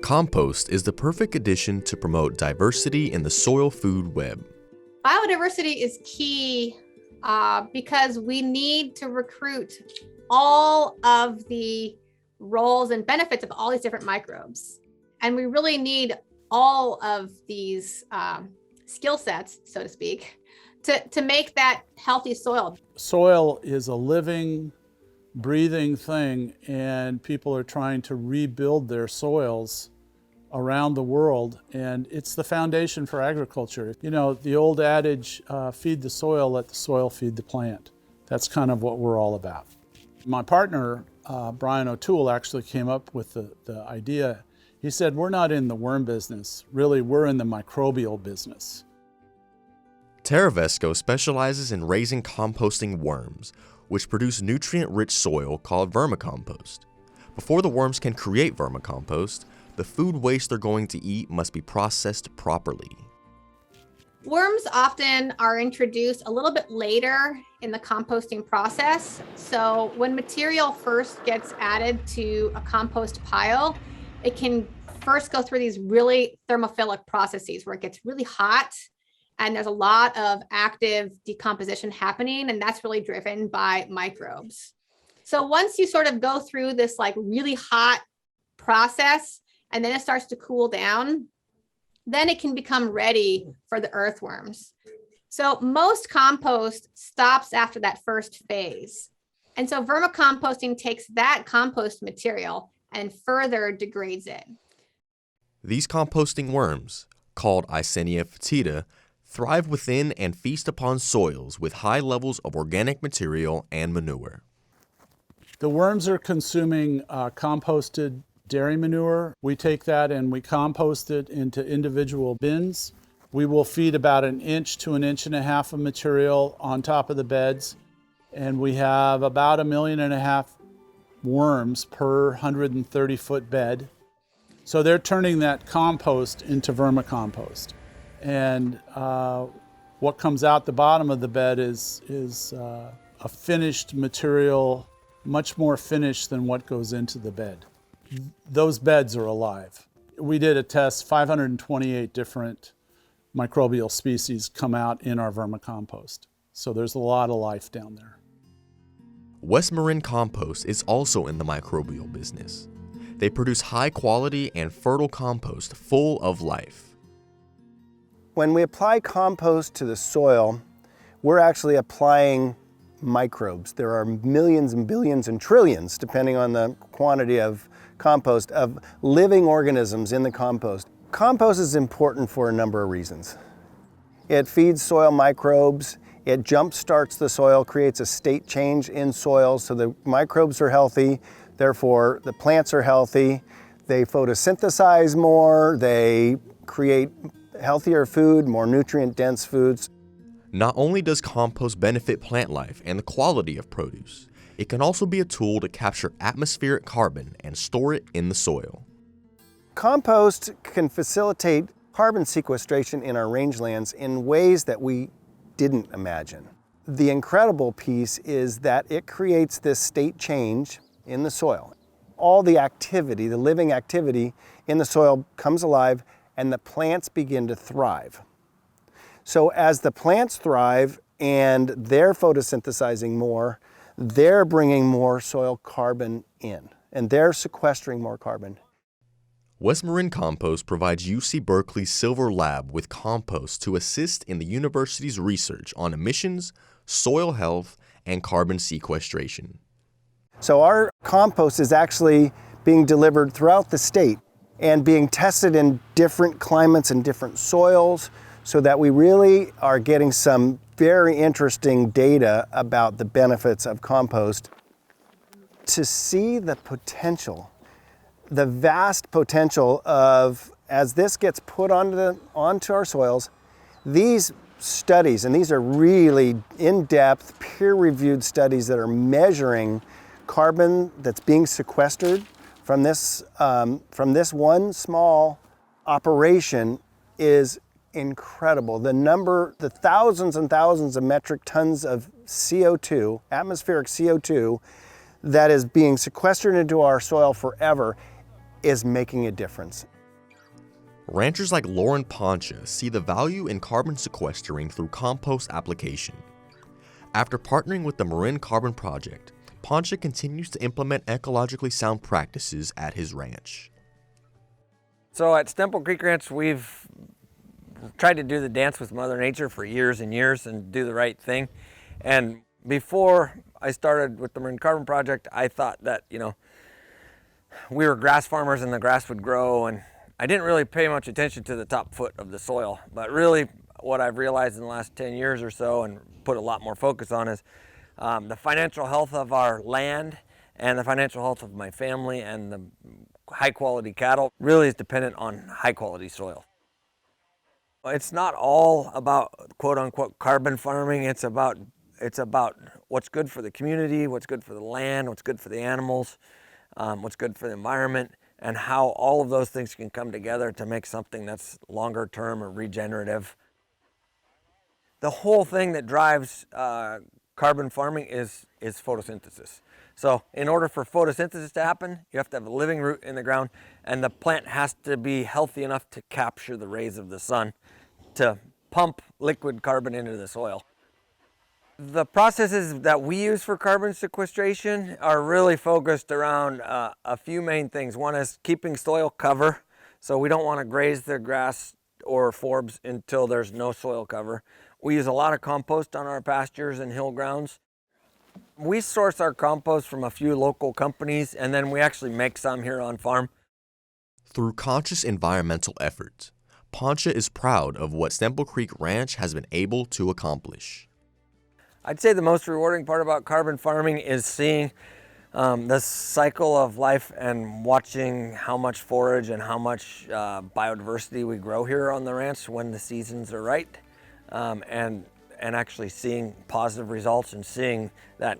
Compost is the perfect addition to promote diversity in the soil food web. Biodiversity is key because we need to recruit all of the roles and benefits of all these different microbes. And we really need all of these skill sets, so to speak, to make that healthy soil. Soil is a living, breathing thing, and people are trying to rebuild their soils around the world, and it's the foundation for agriculture. You know, the old adage, feed the soil, let the soil feed the plant. That's kind of what we're all about. My partner, Brian O'Toole, actually came up with the idea. He said, we're not in the worm business. Really, we're in the microbial business. Terra Vesco specializes in raising composting worms, which produce nutrient-rich soil called vermicompost. Before the worms can create vermicompost, the food waste they're going to eat must be processed properly. Worms often are introduced a little bit later in the composting process. So when material first gets added to a compost pile, it can first go through these really thermophilic processes where it gets really hot and there's a lot of active decomposition happening, and that's really driven by microbes. So once you sort of go through this like really hot process and then it starts to cool down, then it can become ready for the earthworms. So most compost stops after that first phase. And so vermicomposting takes that compost material and further degrades it. These composting worms, called Eisenia fetida, thrive within and feast upon soils with high levels of organic material and manure. The worms are consuming composted dairy manure. We take that and we compost it into individual bins. We will feed about 1 inch to 1.5 inches of material on top of the beds, and we have about 1.5 million worms per 130-foot bed. So they're turning that compost into vermicompost. And what comes out the bottom of the bed is a finished material, much more finished than what goes into the bed. Those beds are alive. We did a test, 528 different microbial species come out in our vermicompost. So there's a lot of life down there. West Marin Compost is also in the microbial business. They produce high quality and fertile compost full of life. When we apply compost to the soil, we're actually applying microbes. There are millions and billions and trillions, depending on the quantity of compost, of living organisms in the compost. Compost is important for a number of reasons. It feeds soil microbes, it jump-starts the soil, creates a state change in soil so the microbes are healthy, therefore the plants are healthy, they photosynthesize more, they create healthier food, more nutrient-dense foods. Not only does compost benefit plant life and the quality of produce, it can also be a tool to capture atmospheric carbon and store it in the soil. Compost can facilitate carbon sequestration in our rangelands in ways that we didn't imagine. The incredible piece is that it creates this state change in the soil. All the activity, the living activity in the soil comes alive and the plants begin to thrive. So as the plants thrive and they're photosynthesizing more, they're bringing more soil carbon in and they're sequestering more carbon. West Marin Compost provides UC Berkeley's Silver Lab with compost to assist in the university's research on emissions, soil health, and carbon sequestration. So our compost is actually being delivered throughout the state and being tested in different climates and different soils so that we really are getting some very interesting data about the benefits of compost. To see the potential, the vast potential of, as this gets put onto our soils, these studies, and these are really in-depth, peer-reviewed studies that are measuring carbon that's being sequestered from this one small operation is incredible. The thousands and thousands of metric tons of CO2, atmospheric CO2, that is being sequestered into our soil forever is making a difference. Ranchers like Loren Poncia see the value in carbon sequestering through compost application. After partnering with the Marin Carbon Project, Poncia continues to implement ecologically sound practices at his ranch. So at Stemple Creek Ranch, we've tried to do the dance with Mother Nature for years and years and do the right thing. And before I started with the Marin Carbon Project, I thought that, we were grass farmers and the grass would grow, and I didn't really pay much attention to the top foot of the soil. But really what I've realized in the last 10 years or so and put a lot more focus on is the financial health of our land and the financial health of my family and the high quality cattle really is dependent on high quality soil. It's not all about quote unquote carbon farming. It's about what's good for the community, what's good for the land, what's good for the animals, what's good for the environment, and how all of those things can come together to make something that's longer term or regenerative. The whole thing that drives carbon farming is photosynthesis. So in order for photosynthesis to happen, you have to have a living root in the ground, and the plant has to be healthy enough to capture the rays of the sun to pump liquid carbon into the soil. The processes that we use for carbon sequestration are really focused around a few main things. One is keeping soil cover. So we don't want to graze the grass or forbs until there's no soil cover. We use a lot of compost on our pastures and hill grounds. We source our compost from a few local companies, and then we actually make some here on farm. Through conscious environmental efforts, Poncia is proud of what Stemple Creek Ranch has been able to accomplish. I'd say the most rewarding part about carbon farming is seeing the cycle of life and watching how much forage and how much biodiversity we grow here on the ranch when the seasons are right, and actually seeing positive results and seeing that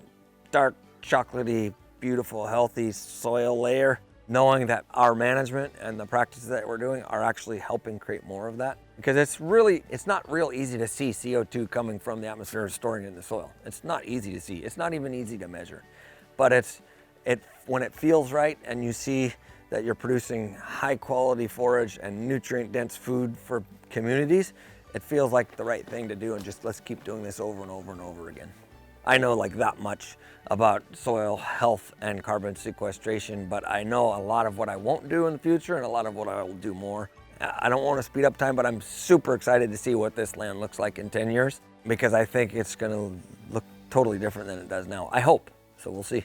dark, chocolatey, beautiful, healthy soil layer, knowing that our management and the practices that we're doing are actually helping create more of that. Because it's not real easy to see CO2 coming from the atmosphere and storing it in the soil. It's not easy to see. It's not even easy to measure. But when it feels right and you see that you're producing high quality forage and nutrient dense food for communities, it feels like the right thing to do, and just let's keep doing this over and over and over again. I know like that much about soil health and carbon sequestration, but I know a lot of what I won't do in the future and a lot of what I will do more. I don't want to speed up time, but I'm super excited to see what this land looks like in 10 years, because I think it's going to look totally different than it does now. I hope. So we'll see.